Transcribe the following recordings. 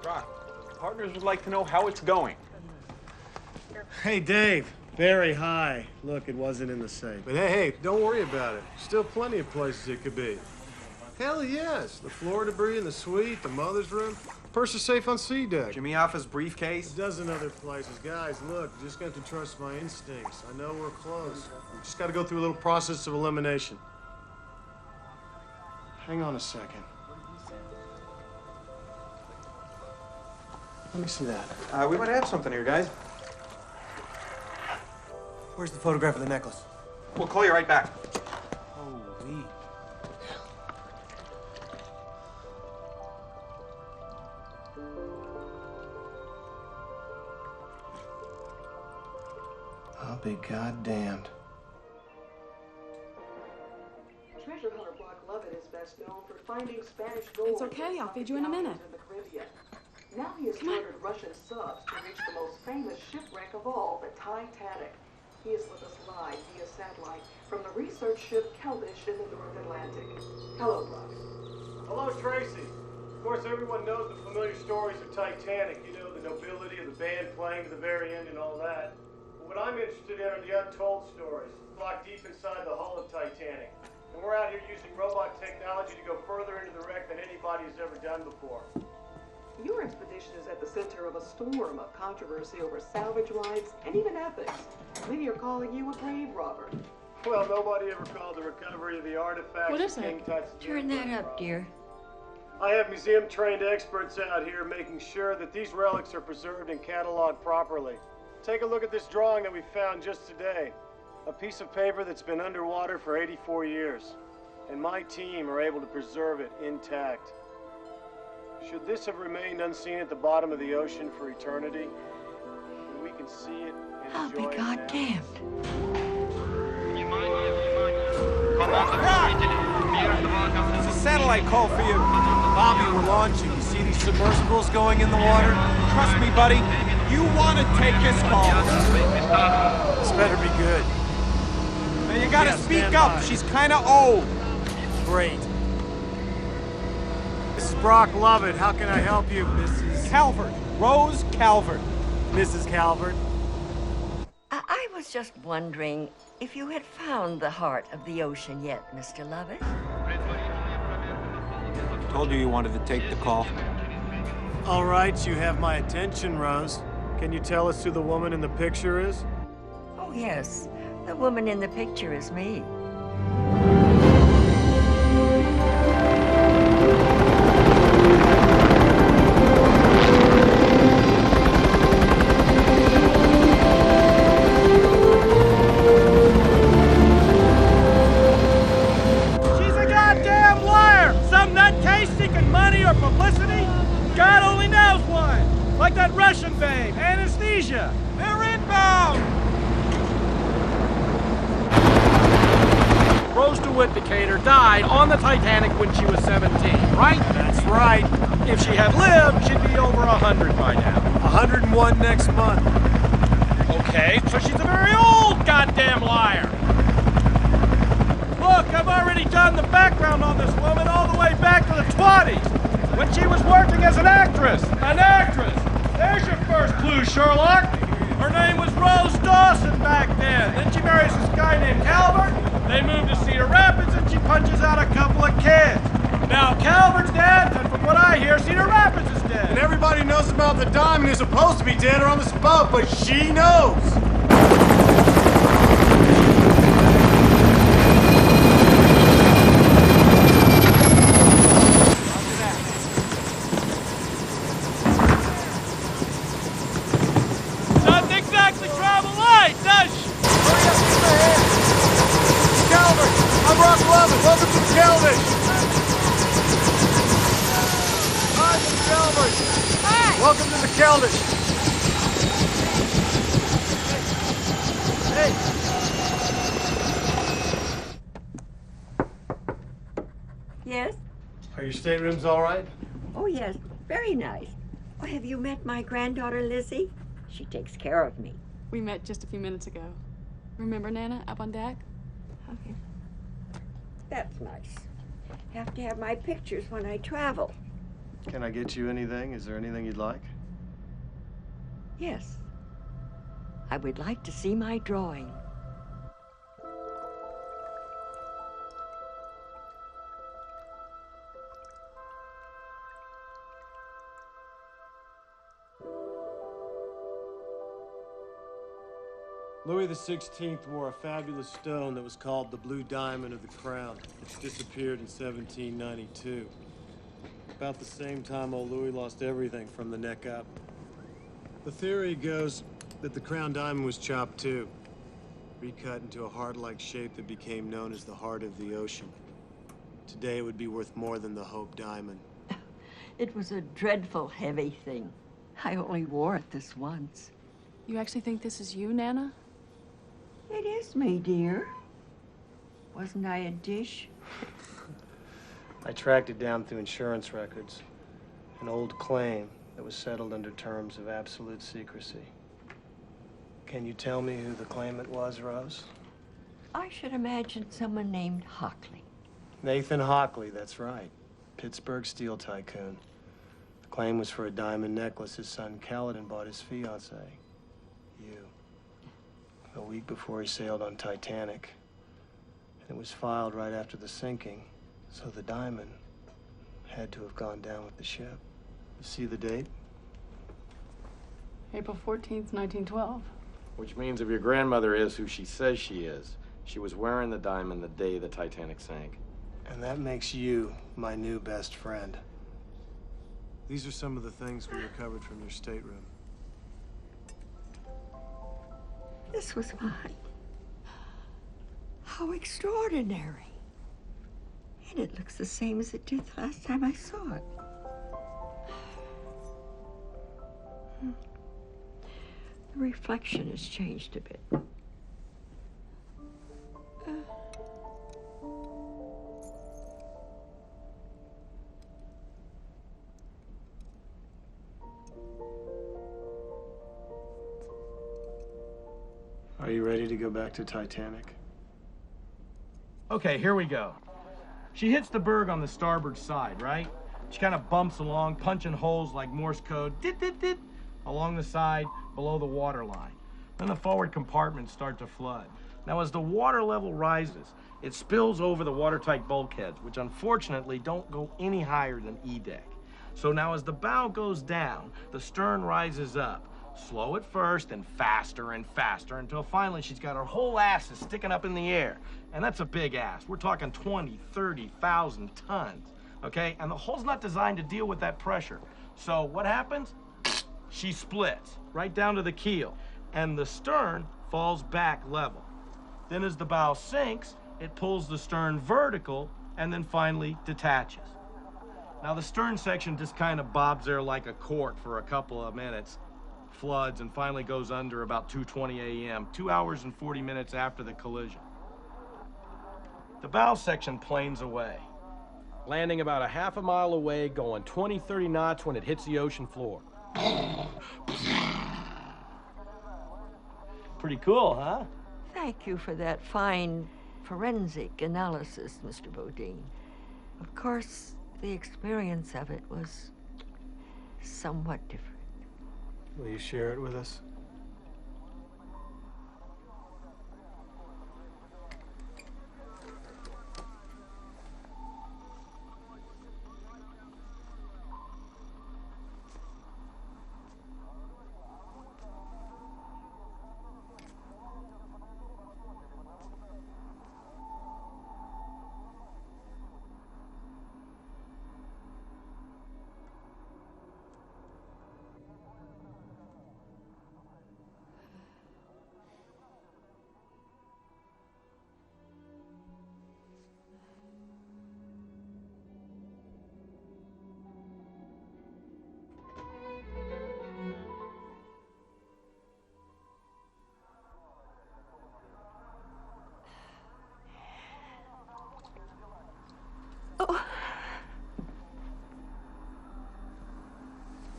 Brock, partners would like to know how it's going. Hey, Dave. Very high. Look, it wasn't in the safe. But hey, don't worry about it. Still plenty of places it could be. Hell yes. The floor debris in the suite, the mother's room. Purse is safe on C deck. Jimmy Hoffa's briefcase. A dozen other places. Guys, look, you just got to trust my instincts. I know we're close. We just got to go through a little process of elimination. Hang on a second. Let me see that. We might have something here, guys. Where's the photograph of the necklace? We'll call you right back. Holy. I'll be goddamned. Treasure hunter Brock Lovett is best known for finding Spanish gold. It's okay, I'll feed you in a minute. In the Caribbean. Now he has chartered Russian subs to reach the most famous shipwreck of all, the Titanic. He is with us live via satellite from the research ship Keldysh in the North Atlantic. Hello, Brock. Hello, Tracy. Of course, everyone knows the familiar stories of Titanic. You know, the nobility of the band playing to the very end and all that. But what I'm interested in are the untold stories, locked deep inside the hull of Titanic. And we're out here using robot technology to go further into the wreck than anybody has ever done before. Your expedition is at the center of a storm of controversy over salvage rights and even ethics. Many are calling you a grave robber. Well, nobody ever called the recovery of the artifacts. What is of King it? Tut's Turn that up, dear. I have museum-trained experts out here making sure that these relics are preserved and cataloged properly. Take a look at this drawing that we found just today. A piece of paper that's been underwater for 84 years. And my team are able to preserve it intact. Should this have remained unseen at the bottom of the ocean for eternity, we can see it and I'll be enjoy it goddamned. It's a satellite call for you. Bobby, we're launching. You see these submersibles going in the water? Trust me, buddy. You want to take this call. This better be good. Now you gotta speak up. By. She's kind of old. Great. This is Brock Lovett. How can I help you, Mrs. Calvert. Rose Calvert. Mrs. Calvert? I was just wondering if you had found the heart of the ocean yet, Mr. Lovett. Told you wanted to take the call. All right, you have my attention, Rose. Can you tell us who the woman in the picture is? Oh, yes. The woman in the picture is me. God only knows one. Like that Russian babe, anesthesia. They're inbound. Rose DeWitt Decatur died on the Titanic when she was 17, right? That's right. If she had lived, she'd be over 100 by now. 101 next month. Okay, so she's a very old goddamn liar. Look, I've already done the background on this woman all the way back to the 20s. When she was working as an actress. An actress! There's your first clue, Sherlock! Her name was Rose Dawson back then. Then she marries this guy named Calvert. They move to Cedar Rapids and she punches out a couple of kids. Now Calvert's dead, and from what I hear, Cedar Rapids is dead. And everybody knows about the diamond who's supposed to be dead or on this boat, but she knows! Welcome to the Keldysh. Hey. Yes? Are your staterooms all right? Oh, yes. Very nice. Oh, have you met my granddaughter, Lizzie? She takes care of me. We met just a few minutes ago. Remember, Nana, up on deck? Okay. That's nice. Have to have my pictures when I travel. Can I get you anything? Is there anything you'd like? Yes. I would like to see my drawing. Louis XVI wore a fabulous stone that was called the Blue Diamond of the Crown, which disappeared in 1792. About the same time old Louis lost everything from the neck up. The theory goes that the crown diamond was chopped too, recut into a heart-like shape that became known as the Heart of the Ocean. Today it would be worth more than the Hope Diamond. It was a dreadful heavy thing. I only wore it this once. You actually think this is you, Nana? It is me, dear. Wasn't I a dish? I tracked it down through insurance records. An old claim that was settled under terms of absolute secrecy. Can you tell me who the claimant was, Rose? I should imagine someone named Hockley. Nathan Hockley, that's right. Pittsburgh steel tycoon. The claim was for a diamond necklace his son Caledon bought his fiancée. You. A week before he sailed on Titanic. And it was filed right after the sinking, so the diamond had to have gone down with the ship. You see the date? April 14th, 1912. Which means if your grandmother is who she says she is, she was wearing the diamond the day the Titanic sank. And that makes you my new best friend. These are some of the things we recovered from your stateroom. This was mine. How extraordinary. And it looks the same as it did the last time I saw it. The reflection has changed a bit. Are you ready to go back to Titanic? Okay, here we go. She hits the berg on the starboard side, right? She kind of bumps along, punching holes like Morse code, dit, dit, dit, along the side below the water line. Then the forward compartments start to flood. Now, as the water level rises, it spills over the watertight bulkheads, which unfortunately don't go any higher than E deck. So now as the bow goes down, the stern rises up. Slow at first, and faster, until finally she's got her whole ass is sticking up in the air. And that's a big ass. We're talking 20, 30,000 tons, okay? And the hull's not designed to deal with that pressure. So what happens? She splits right down to the keel, and the stern falls back level. Then as the bow sinks, it pulls the stern vertical, and then finally detaches. Now the stern section just kind of bobs there like a cork for a couple of minutes, floods, and finally goes under about 2:20 a.m., 2 hours and 40 minutes after the collision. The bow section planes away, landing about a half a mile away, going 20, 30 knots when it hits the ocean floor. Pretty cool, huh? Thank you for that fine forensic analysis, Mr. Bodine. Of course, the experience of it was somewhat different. Will you share it with us?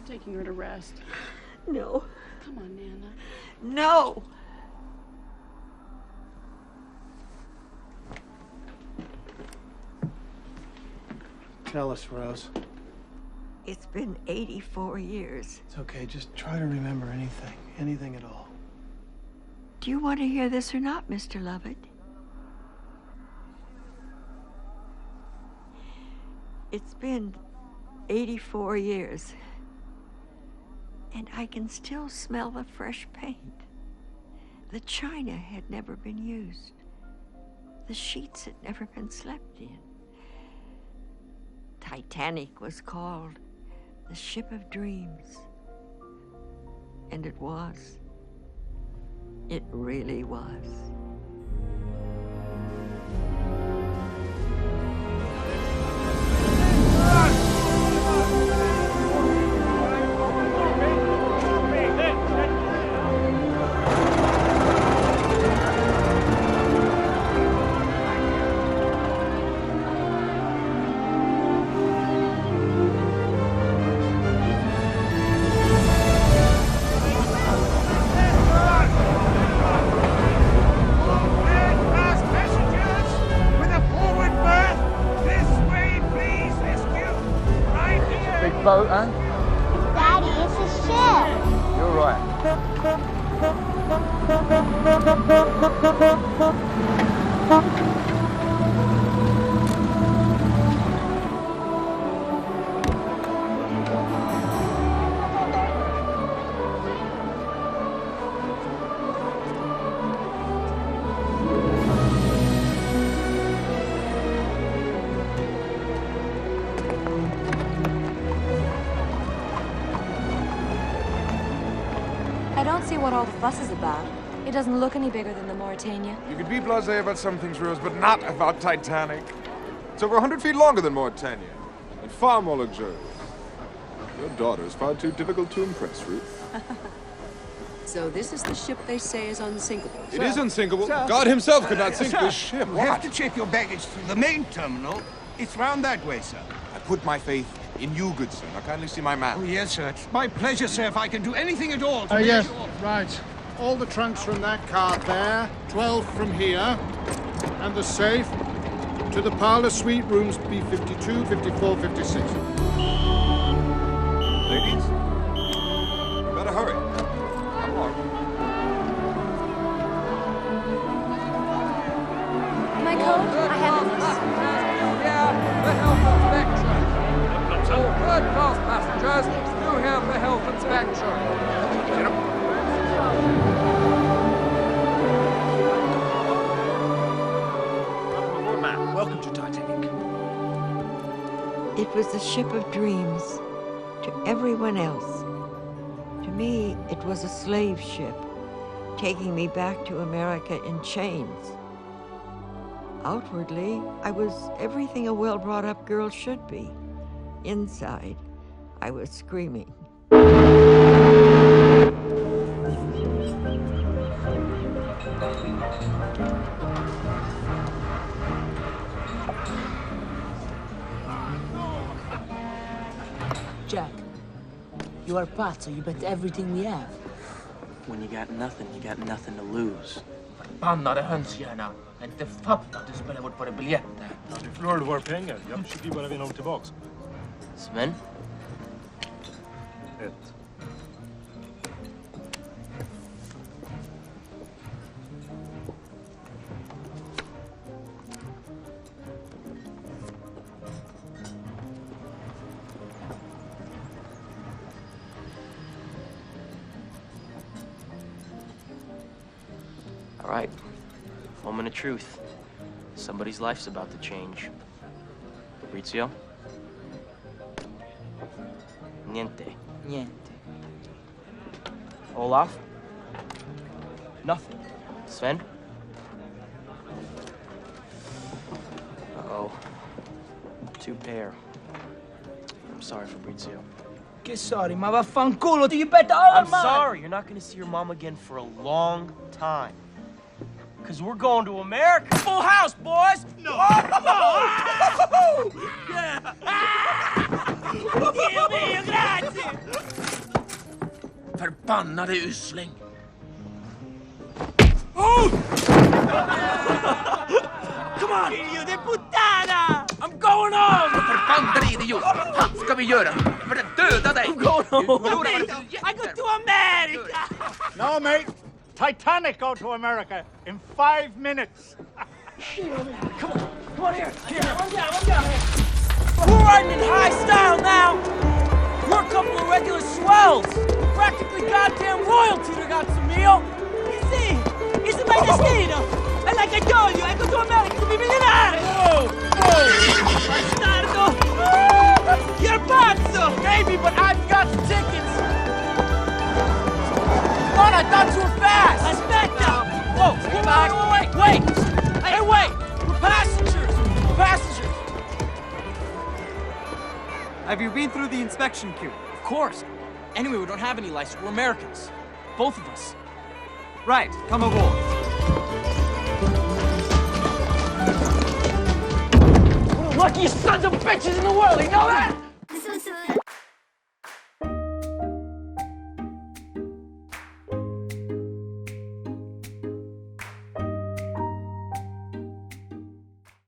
Taking her to rest. No. Come on, Nana. No! Tell us, Rose. It's been 84 years. It's okay, just try to remember anything at all. Do you want to hear this or not, Mr. Lovett? It's been 84 years, and I can still smell the fresh paint. The china had never been used. The sheets had never been slept in. Titanic was called the Ship of Dreams. And it was. It really was. Boat, eh? Daddy, it's a ship. You're right. I don't see what all the fuss is about. It doesn't look any bigger than the Mauritania. You could be blasé about some things, Rose, but not about Titanic. It's over 100 feet longer than Mauritania, and far more luxurious. Your daughter is far too difficult to impress, Ruth. So this is the ship they say is unsinkable. It is unsinkable. God himself could not sink this ship. You have to check your baggage through the main terminal. It's round that way, sir. I put my faith in you, good sir. Now kindly see my map. Oh, yes, sir. It's my pleasure, sir, if I can do anything at all to Yes, right. All the trunks from that car there, 12 from here, and the safe to the parlor suite rooms B52, 54, 56. Ladies, better hurry. Come on. My coat? I have it. Yeah, the health inspection. All third-class passengers, do have the health inspection. Welcome to Titanic. It was the ship of dreams to everyone else. To me, it was a slave ship, taking me back to America in chains. Outwardly, I was everything a well-brought-up girl should be. Inside, I was screaming. Jack, you are part, so you bet everything we have. When you got nothing to lose. Panna, det höns gärna. Inte fattat du spelar bort våra biljetter. Du förlorade våra pengar. Jag försöker bara vinna dem tillbaks. Sven? 1. All right. Moment of truth. Somebody's life's about to change. Fabrizio? Niente. Niente. Olaf? Nothing. Sven? Uh-oh. 2 pair. I'm sorry, Fabrizio. Che sorry, ma vaffanculo, do you bet all I'm of mine? sorry. You're not gonna see your mom again for a long time. Because we're going to America. Full house, boys! No! Oh! Yeah! Dio mio, grazie! Förbannade usling! Oh! Come on! Figlio di puttana! I'm going home! Förbannade idiot! ska vi göra? För att döda dig! Go home! I go to America! No, mate. Titanic go to America in 5 minutes. Come on here. One down. We're riding in high style now. We're a couple of regular swells. Practically goddamn royalty to got some meal. You see, it's my destino. And like I told you, I go to America to be millionaire. Bastardo. You're pazzo. Maybe, but I've got tickets. God, I thought you were fast. Aspetta. Whoa, wait. Hey, wait. We're passengers. Have you been through the inspection queue? Of course. Anyway, we don't have any license. We're Americans. Both of us. Right, come aboard. We're the luckiest sons of bitches in the world, you know that?